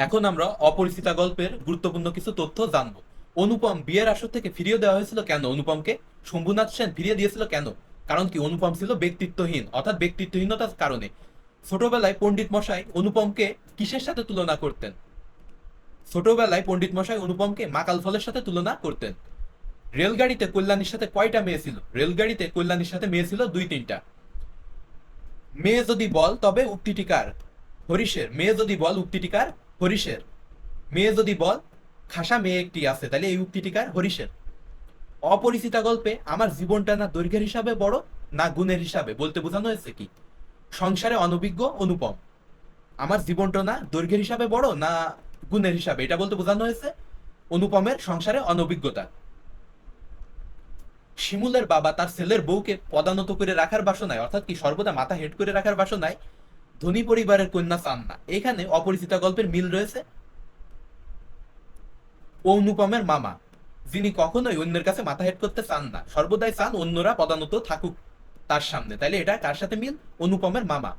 এখন আমরা অপরিচিতা গল্পের গুরুত্বপূর্ণ কিছু তথ্য জানবো। অনুপম বিয়ের আসর থেকে ফিরিয়ে দেওয়া হয়েছিল কেন? অনুপমকে শম্ভুনাথ সেন ফিরিয়ে দিয়েছিল কেন? কারণ কি অনুপম ছিল ব্যক্তিত্বহীন, অর্থাৎ ব্যক্তিত্বহীনতার কারণে। ছোটবেলায় পণ্ডিত মশাই অনুপমকে কিসের সাথে তুলনা করতেন? ছোটবেলায় পণ্ডিত মশাই অনুপমকে মাকাল ফলের সাথে তুলনা করতেন। রেলগাড়িতে কল্যাণীর সাথে কয়টা মেয়ে ছিল? রেলগাড়িতে কল্যাণীর সাথে মেয়ে ছিল 2-3টা। মেয়ে যদি বল তবে উক্তিটি কার? হরিশের। মেয়ে যদি বল উক্তিটি কার? হরিশের। মেয়ে যদি বল খাসা মেয়ে একটি আছে, তাহলে এই উক্তিটি কার? হরিশের। অপরিচিতা গল্পে আমার জীবনটা না দৈর্ঘ্যের হিসাবে বড় না গুণের হিসাবে বলতে বোঝানো হয়েছে কি? সংসারে অনভিজ্ঞ অনুপম। আমার জীবনটা না দৈর্ঘ্যের হিসাবে বড় না গুণের হিসাবে, এটা বলতে বোঝানো হয়েছে অনুপমের সংসারে অনভিজ্ঞতা। শিমুলের বাবা তার ছেলের বউকে পদানত করে রাখার বাসনায়, অর্থাৎ কি সর্বদা মাথা হেট করে রাখার বাসনায় ধনী পরিবারের কন্যা চান না। এখানে অপরিচিতা গল্পের মিল রয়েছে। অনুপমের মামা, যিনি কখনোই অন্যের কাছে মাথা হেট করতে চান না, সর্বদাই চান অন্যরা পদানত থাকুক তার সামনে, তাইলে এটা কার সাথে মিল? অনুপমের মামা।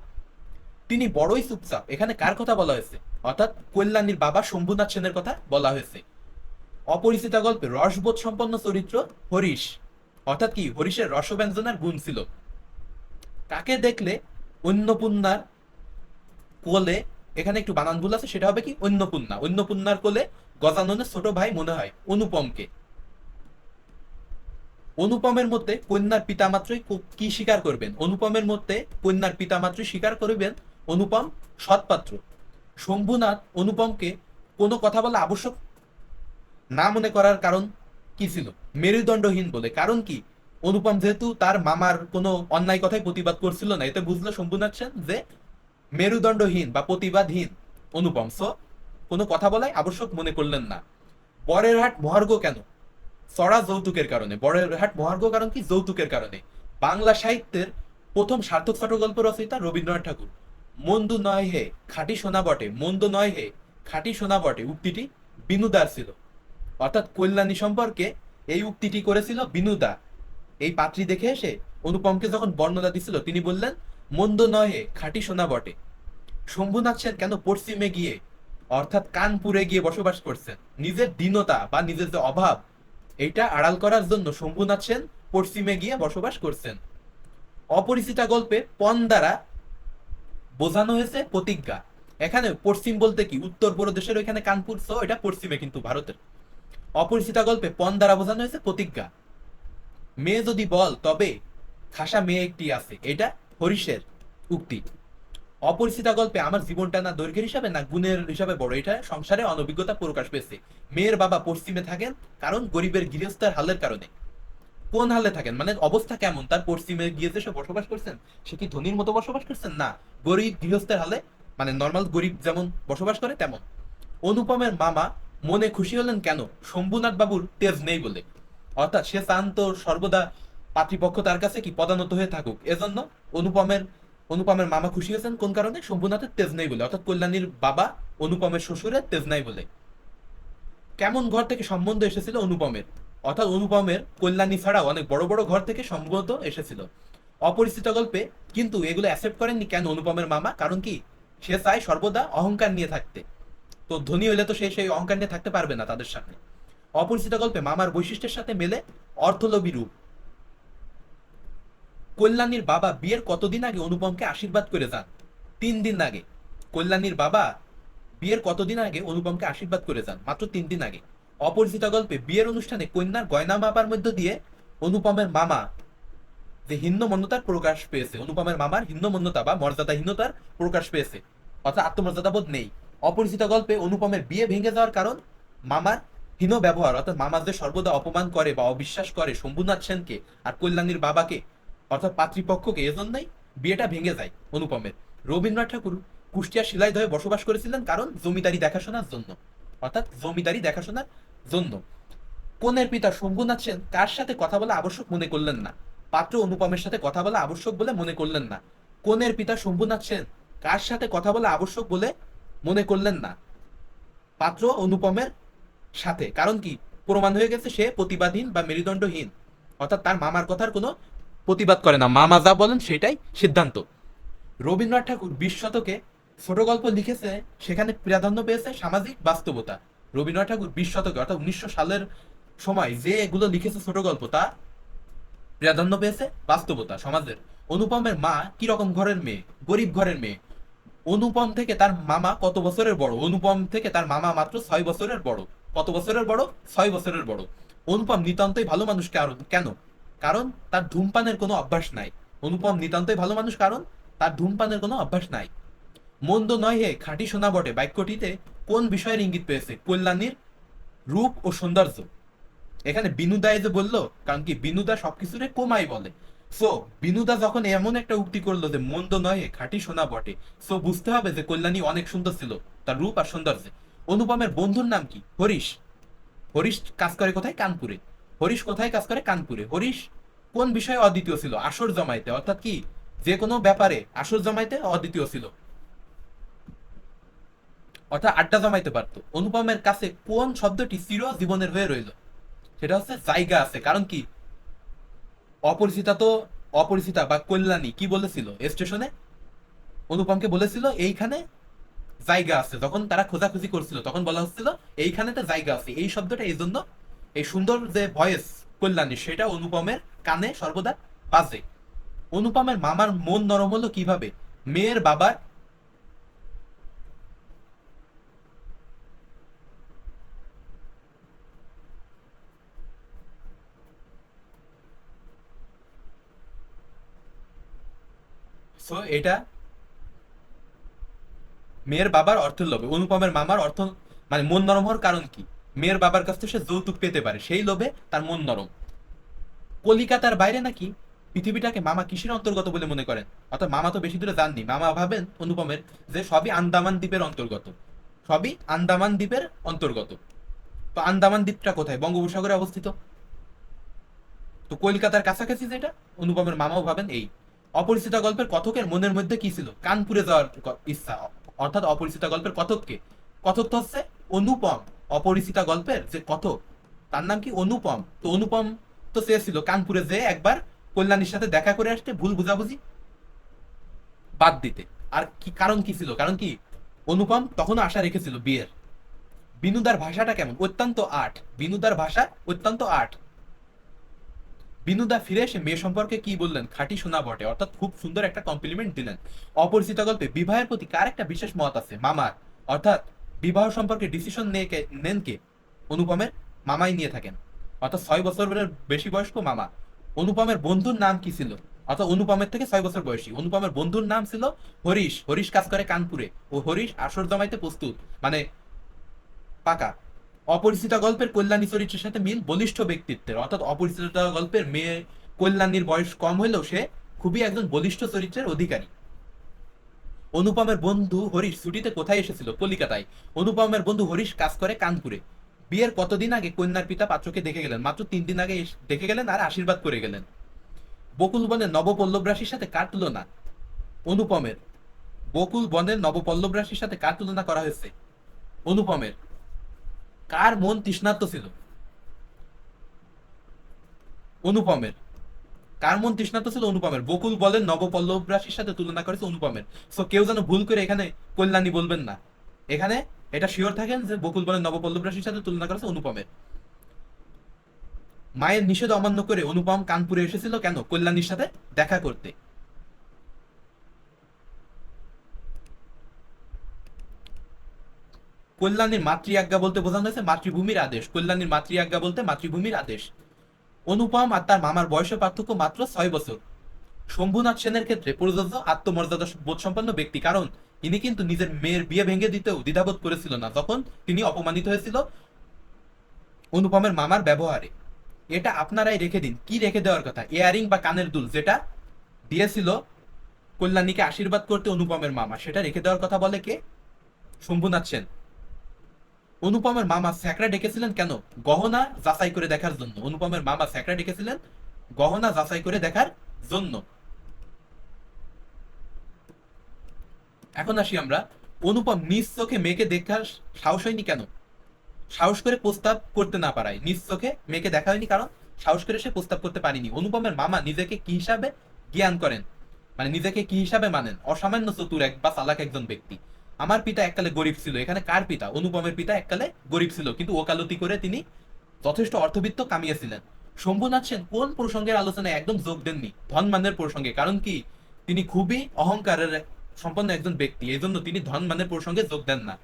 তিনি বড়ই চুপচাপ, এখানে কার কথা বলা হয়েছে? অর্থাৎ কল্যাণীর বাবা শম্ভুনাথ সেনের কথা বলা হয়েছে। অপরিচিতা গল্পে রসবোধ সম্পন্ন চরিত্র হরিশ, অর্থাৎ কি হরিশের রসব্যঞ্জনার গুণ ছিল। কাকে দেখলে অন্নপূর্ণার কোলে, এখানে একটু বানান ভুল আছে, সেটা হবে কি অন্নপূর্ণা, অন্নপূর্ণার কোলে গজাননের ছোট ভাই মনে হয় অনুপমকে। অনুপমের মধ্যে কন্যার পিতা মাত্রই কি স্বীকার করবেন? অনুপমের মধ্যে কন্যার পিতা মাত্রই স্বীকার করবেন অনুপম সৎপাত্র। শম্ভুনাথ অনুপমকে কোনো কথা বলা আবশ্যক না মনে করার কারণ কি ছিল? মেরুদণ্ডহীন বলে। কারণ কি? অনুপম যেহেতু তার মামার কোনো অন্যায় কথাই প্রতিবাদ করছিল না, এতে বুঝলো শম্ভুনাথ সেন যে মেরুদণ্ডহীন বা প্রতিবাদহীন অনুপম, সো কোনো কথা বলাই আবশ্যক মনে করলেন না। বরের হাট মহার্ঘ কেন? চড়া যৌতুকের কারণে। বরের হাট মহার্ঘ কারণ কি? যৌতুকের কারণে। বাংলা সাহিত্যের প্রথম সার্থক ছোট গল্প রচয়িতা রবীন্দ্রনাথ ঠাকুর। মন্দ নয় হে খাঁটি সোনা বটে, মন্দ নয় হে খাঁটি সোনা বটে উক্তিটি বিনুদার ছিল। অর্থাৎ কল্যাণী সম্পর্কে এই উক্তিটি করেছিল বিনুদা। এই পাত্রী দেখে এসে অনুপমকে যখন বর্ণনা দিছিল, তিনি বললেন মন্দ নয় হে খাঁটি সোনা বটে। শম্ভুনাথ সেন কেন পশ্চিমে গিয়ে, অর্থাৎ কানপুরে গিয়ে বসবাস করছেন? নিজের দীনতা বা নিজের যে অভাব, এইটা আড়াল করার জন্য শম্ভুনাথ সেন পশ্চিমে গিয়ে বসবাস করছেন। অপরিচিতা গল্পে পণ দ্বারা বোঝানো হয়েছে প্রতিজ্ঞা। এখানে পশ্চিম বলতে কি উত্তর প্রদেশের ওইখানে কানপুর, সো এটা পশ্চিমে কিন্তু ভারতের। অপরিচিতা গল্পে পণ দ্বারা বোঝানো হয়েছে প্রতিজ্ঞা। মেয়ে যদি বল তবে খাসা মেয়ে একটি আছে, এটা হরিশের উক্তি। অপরিচিতা গল্পে আমার জীবনটা না দৈর্ঘ্যের হিসাবে না গুণের হিসাবে বড়, এটা সংসারে অনভিজ্ঞতা প্রকাশ পেয়েছে। মেয়ের বাবা পশ্চিমে থাকেন কারণ গরিবের গৃহস্থের হালের কারণে। কোন হালে থাকেন মানে অবস্থা কেমন তার? পশ্চিমে গিয়ে যে সে বসবাস করছেন, সে কি ধনীর মতো বসবাস করছেন? না, গরিব গৃহস্থের হালে, মানে নর্মাল গরিব যেমন বসবাস করে তেমন। অনুপমের মামা মনে খুশি হলেন কেন? শম্ভুনাথ বাবুর তেজ নেই বলে। অর্থাৎ সে চান তো সর্বদা পাত্রীপক্ষ তার কাছে কি পদানত হয়ে থাকুক, এজন্য অনুপমের অনুপমের মামা খুশি হয়েছেন কোন কারণে? শম্ভুনাথের তেজ নেই বলে, অর্থাৎ কল্যাণীর বাবা অনুপমের শ্বশুরের তেজ নাই বলে। কেমন ঘর থেকে সম্বন্ধ এসেছিল অনুপমের? অর্থাৎ অনুপমের কল্যাণী ছাড়াও অনেক বড় বড় ঘর থেকে সম্বন্ধ এসেছিল। অপরিচিত গল্পে কিন্তু এগুলো অ্যাকসেপ্ট করেননি কেন অনুপমের মামা? কারণ কি? সে চায় সর্বদা অহংকার নিয়ে থাকতে, তো ধনী হলে তো সে সেই অহংকার নিয়ে থাকতে পারবে না তাদের সামনে। অপরিচিত গল্পে মামার বৈশিষ্ট্যের সাথে মেলে অর্থলোভী রূপ। কল্যাণীর বাবা বিয়ের কতদিন আগে অনুপমকে আশীর্বাদ করে যান? 3 দিন আগে। কল্যাণীর বাবা বিয়ের কতদিন আগে অনুপমকে আশীর্বাদ করে যান? মাত্র 3 দিন আগে। অপরিচিত গল্পে বিয়ের অনুষ্ঠানে কন্যার গয়না মাপার মধ্য দিয়ে অনুপমের মামা যে হীনমন্যতার প্রকাশ পেয়েছে, অনুপমের মামার হীনমন্যতা বা মর্যাদাহীনতার প্রকাশ পেয়েছে, অর্থাৎ আত্মমর্যাদা বোধ নেই। অপরিচিত গল্পে অনুপমের বিয়ে ভেঙে যাওয়ার কারণ মামার হীন ব্যবহার, অর্থাৎ মামা যে সর্বদা অপমান করে বা অবিশ্বাস করে শম্ভুনাথ সেনকে আর কল্যাণীর বাবাকে, অর্থাৎ পাত্রীপক্ষকে, এজন্যই বিয়েটা ভেঙে যায় অনুপমের। রবীন্দ্রনাথ ঠাকুর কুষ্টিয়া শিলাইদহে বসবাস করেছিলেন কারণ জমিদারি দেখাশোনার জন্য, অর্থাৎ জমিদারি দেখাশোনার জন্য। কনের পিতা শম্ভুনাথ সেন কার সাথে কথা বলা আবশ্যক মনে করলেন না? পাত্র অনুপমের সাথে কথা বলা আবশ্যক বলে মনে করলেন না। কনের পিতা শম্ভুনাথ সেন কার সাথে কথা বলা আবশ্যক বলে মনে করলেন না? পাত্র অনুপমের সাথে। কারণ কি? প্রমাণ হয়ে গেছে সে প্রতিবাদহীন বা মেরুদণ্ডহীন, অর্থাৎ তার মামার কথার কোনো প্রতিবাদ করে না, মামা যা বলেন সেটাই সিদ্ধান্ত। রবীন্দ্রনাথ ঠাকুর 20 শতকে ছোট গল্প লিখেছে, সেখানে প্রাধান্য পেয়েছে সামাজিক বাস্তবতা। রবীন্দ্রনাথ ঠাকুর 20 শতকে অর্থাৎ 1900 সালের সময় যে এগুলো লিখেছে ছোট গল্প, তা প্রাধান্য পেয়েছে বাস্তবতা সমাজের। অনুপমের মা কি রকম ঘরের মেয়ে? গরিব ঘরের মেয়ে। অনুপম থেকে তার মামা কত বছরের বড়? অনুপম থেকে তার মামা মাত্র 6 বছরের বড়। কত বছরের বড়? 6 বছরের বড়। অনুপম নিতান্তই ভালো মানুষ কারণ কেন? কারণ তার ধূমপানের কোনো অভ্যাস নাই। অনুপম নিতান্তই ভালো মানুষ কারণ তার ধূমপানের কোনো অভ্যাস নাই। মন্দ নয় হে খাঁটি সোনা বটে বাক্যটিতে কোন বিষয়ের ইঙ্গিত পেয়েছে? কল্যাণীর রূপ ও সৌন্দর্য। এখানে বিনুদা যে বললো, কারণ কি বিনুদা সবকিছুরে কোমাই বলে। সো বিনুদা যখন এমন একটা উক্তি করলো যে মন্দ নয় খাঁটি সোনা বটে, সো বুঝতে হবে যে কল্যাণী অনেক সুন্দর ছিল, তার রূপ আর সৌন্দর্যে। অনুপমের বন্ধুর নাম কি? হরিশ। হরিশ কাজ করে কোথায়? কানপুরে। হরিশ কোথায় কাজ করে? কানপুরে। হরিশ কোন বিষয়ে অদ্বিতীয় ছিল? আসর জমাইতে, অর্থাৎ কি যে কোনো ব্যাপারে আসর জমাইতে অদ্বিতীয় ছিল, অর্থাৎ আড্ডা জমাইতে পারতো। অনুপমের কাছে কোন শব্দটি চির জীবনের হয়ে রইল? সেটা হচ্ছে জায়গা আছে। কারণ কি অপরিচিতা তো, অপরিচিতা বা কল্যাণী কি বলেছিল স্টেশনে? অনুপমকে বলেছিল এইখানে জায়গা আছে। যখন তারা খোঁজাখুঁজি করছিল তখন বলা হচ্ছিল এইখানেতে জায়গা আছে। এই শব্দটা এই জন্য, এই সুন্দর যে ভয়েস কল্যাণী, সেটা অনুপমের কানে সর্বদা বাজে। অনুপমের মামার মন নরম হলো কিভাবে? মেয়ের বাবার সো এটা মেয়ের বাবার অর্থের লোভে। অনুপমের মামার অর্থ মানে মন নরম হওয়ার কারণ কি? মেয়ের বাবার কাছ থেকে সে যৌতুক পেতে পারে, সেই লোভে তার মন নরম। কলিকাতার বাইরে নাকি পৃথিবীটাকে মামা কিসের অন্তর্গত বলে মনে করেন? অর্থাৎ মামা তো বেশি দূরে যাননি। মামা ভাবেন অনুপমের যে সবই আন্দামান দ্বীপের অন্তর্গত, সবই আন্দামান দ্বীপের অন্তর্গত। তো আন্দামান দ্বীপটা কোথায়? বঙ্গোপসাগরে অবস্থিত। তো কলকাতার কাছাকাছি যেটা, অনুপমের মামাও ভাবেন এই। অপরিচিতা গল্পের কথকের মনের মধ্যে কি ছিল? কানপুরে যাওয়ার ইচ্ছা। অর্থাৎ অপরিচিতা গল্পের কথককে, কথক তো হচ্ছে অনুপম। অপরিচিতা গল্পের যে কথক, তার নাম কি? অনুপম। তো অনুপম তো চেয়েছিল কানপুরে যে একবার কল্যাণীর সাথে দেখা করে আসতে, ভুল বুঝাবুঝি বাদ দিতে। আর কি কারণ কি ছিল? কারণ কি অনুপম তখনও আশা রেখেছিল বিয়ের। বিনুদার ভাষাটা কেমন? অত্যন্ত আট। বিনুদার ভাষা অত্যন্ত আট। বিনুদা ফিরে এসে মেয়ে সম্পর্কে কি বললেন? খাঁটি সোনা বটে, অর্থাৎ খুব সুন্দর একটা কমপ্লিমেন্ট দিলেন। অপরিচিত গল্পে বিবাহের প্রতি কার একটা বিশেষ মত আছে? মামার। অর্থাৎ বিবাহ সম্পর্কে ডিসিশন নেন কে? অনুপমের মামাই নিয়ে থাকেন, অর্থাৎ 6 বছরের বেশি বয়স্ক মামা। অনুপমের বন্ধুর নাম কি ছিল? অর্থাৎ অনুপমের থেকে 6 বছর বয়সী। অনুপমের বন্ধুর নাম ছিল হরিশ। হরিশ কাজ করে কানপুরে, ও হরিশ আসর জমাইতে প্রস্তুত, মানে পাকা। অপরিচিতা গল্পের কল্যাণী চরিত্রের সাথে মিল বলিষ্ঠ ব্যক্তিত্বের, অর্থাৎ অপরিচিতা গল্পের মেয়ে কল্যাণীর বয়স কম হলেও সে খুবই একজন বলিষ্ঠ চরিত্রের অধিকারী। অনুপমের বন্ধু হরিশ ছুটিতে কোথায় এসেছিল? কলিকাতায়। অনুপমের বন্ধু হরিশ কাজ করে কানপুরে। বিয়ের কতদিন আগে কন্যার পিতা পাত্রকে দেখে গেলেন? মাত্র 3 দিন আগে দেখে গেলেন আর আশীর্বাদ করে গেলেন। বকুল বনের নবপল্লব রাশির সাথে কার তুলনা? অনুপমের। বকুল বনের নবপল্লব রাশির সাথে কার তুলনা করা হয়েছে? অনুপমের। কার মন তৃষ্ণার্ত ছিল? অনুপমের। কার মন তৃষ্ণার্ত ছিল? অনুপমের। বকুল বলেন নবপল্লব রাশির সাথে তুলনা করেছে অনুপমের। সো কেউ যেন ভুল করে এখানে কল্যাণী বলবেন না। এখানে এটা শিওর থাকেন যে বকুল বলেন নবপল্লব রাশির সাথে তুলনা করেছে অনুপমের। মায়ের নিষেধ অমান্য করে অনুপম কানপুরে এসেছিল কেন? কল্যাণীর সাথে দেখা করতে। কল্যাণীর মাতৃ আজ্ঞা বলতে বোঝানো হয়েছে মাতৃভূমির আদেশ। কল্যাণীর মাতৃ আজ্ঞা বলতে মাতৃভূমির আদেশ। অনুপম আর তার মামার বয়সের পার্থক্য মাত্র 6 বছর। শম্ভুনাথ সেনের ক্ষেত্রে প্রযোজ্য আত্মমর্যাদা বোধ সম্পন্ন ব্যক্তি, কারণ ইনি কিন্তু নিজের মেয়ের বিয়ে ভেঙে দিতেও দ্বিধাবোধ করেছিল না যখন তিনি অপমানিত হয়েছিল অনুপমের মামার ব্যবহারে। এটা আপনারাই রেখে দিন। কি রেখে দেওয়ার কথা? ইয়ারিং বা কানের দুল, যেটা দিয়েছিল কল্যাণীকে আশীর্বাদ করতে অনুপমের মামা, সেটা রেখে দেওয়ার কথা বলে কে? শম্ভুনাথ সেন। অনুপমের মামা স্যাকরা ডেকেছিলেন কেন? গহনা যাচাই করে দেখার জন্য। অনুপমের মামা স্যাকরা ডেকেছিলেন গহনা যাচাই করে দেখার জন্য। এখন আসি আমরা, অনুপম নিজ চোখে মেয়েকে দেখার সাহস হয়নি কেন? সাহস করে প্রস্তাব করতে না পারায়। নিজ চোখে মেয়েকে দেখা হয়নি কারণ সাহস করে সে প্রস্তাব করতে পারেনি। অনুপমের মামা নিজেকে কি হিসাবে জ্ঞান করেন? মানে নিজেকে কি হিসাবে মানেন? অসামান্য চতুর এক বা চালাক একজন ব্যক্তি। আমার পিতা এককালে গরিব ছিল। এখানে কার পিতা? অনুপমের পিতা এককালে গরিব ছিল, কিন্তু ওকালতি করে তিনি যথেষ্ট অর্থবিত্ত কামিয়েছিলেন। শম্ভুনাথ সেন কোন প্রসঙ্গের আলোচনায় একদম যোগ দেননি? ধনমানের প্রসঙ্গে। কারণ কি? তিনি খুবই অহংকারের সম্পন্ন একজন ব্যক্তি, এই জন্য তিনি ধনমানের প্রসঙ্গে যোগ দেন না।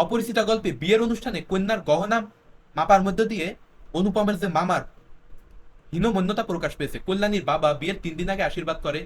অপরিচিতা গল্পে বিয়ের অনুষ্ঠানে কন্যার গহনা মাপার মধ্য দিয়ে অনুপমের যে মামার হীনমন্যতা প্রকাশ পেয়েছে। কল্যাণীর বাবা বিয়ের 3 দিন আগে আশীর্বাদ করে